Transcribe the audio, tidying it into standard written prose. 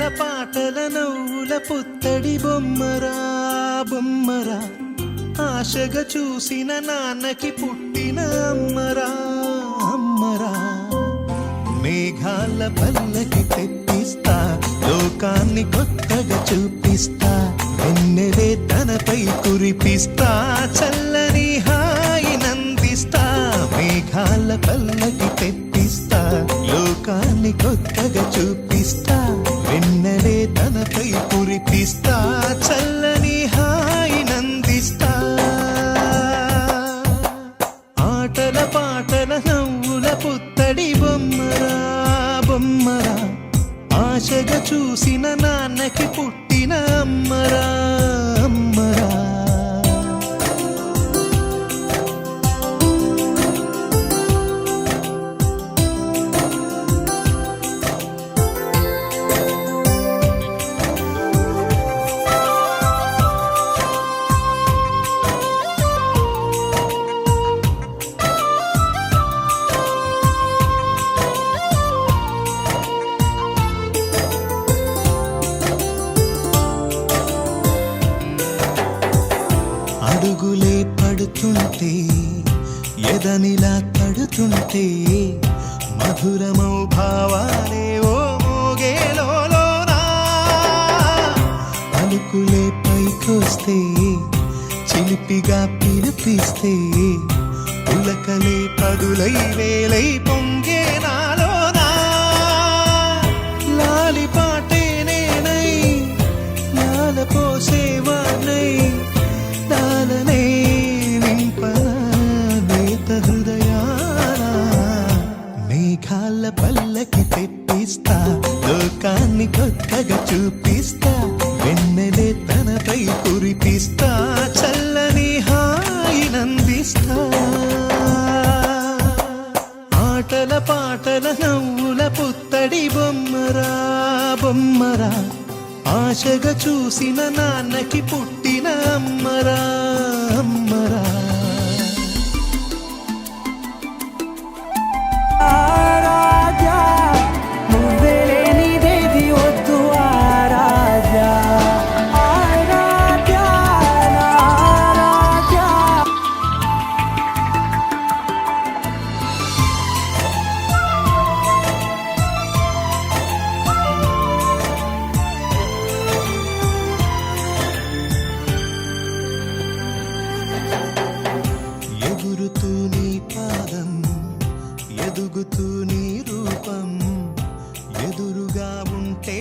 పాటల నవ్వుల పుత్తడి బొమ్మరా బొమ్మరా ఆశగా చూసిన నాన్నకి పుట్టిన అమ్మరా అమ్మరా మేఘాల పల్లకి తెప్పిస్తా లోకాన్ని కొత్తగా చూపిస్తా వెన్నెలే తనపై కురిపిస్తా చల్లని హాయినందిస్తా మేఘాల పల్లకి తెప్పిస్తా లోకాన్ని కొత్తగా చూపిస్తా వెన్నెలే తనపై కురిపిస్తా చల్లని హాయినందిస్తా ఆటల పాటల నవ్వుల పుత్తడి బొమ్మరా బొమ్మరా ఆశగా చూసిన నాన్నకి పుట్టిన అమ్మరా అమ్మరా అడుగులే పడుతుంటే ఎదనిలా తడుతుంటే మధురమౌ భావాలే ఓ మోగేలోనా పలుకులే పైకొస్తే చిలిపిగా పిలిపిస్తే పులకలే పదులై వేలై పొంగే నాలోనా లాలి పాటే నేనై లాల పోసేవాణ్ణై దాననే నింపనేత హృదయాన మేఘాల పల్లకి తెప్పిస్తా లోకాన్ని కొత్తగా చూపిస్తా వెన్నెలే తనపై కురిపిస్తా చల్లని హాయినందిస్తా ఆటల పాటల నవ్వుల పుత్తడి బొమ్మరా బొమ్మరా ఆశగా చూసిన నాన్నకి పుట్టిన అమ్మరా అమ్మరా ఆరాధ్యా నువ్వే లేనిదేది వద్దు ఆరాధ్యా ఆరాధ్యా ఆరాధ్యా ఎగురుతూ నీ పాదం ఎదుగుతూ నీ రూపం ఎదురుగా ఉంటే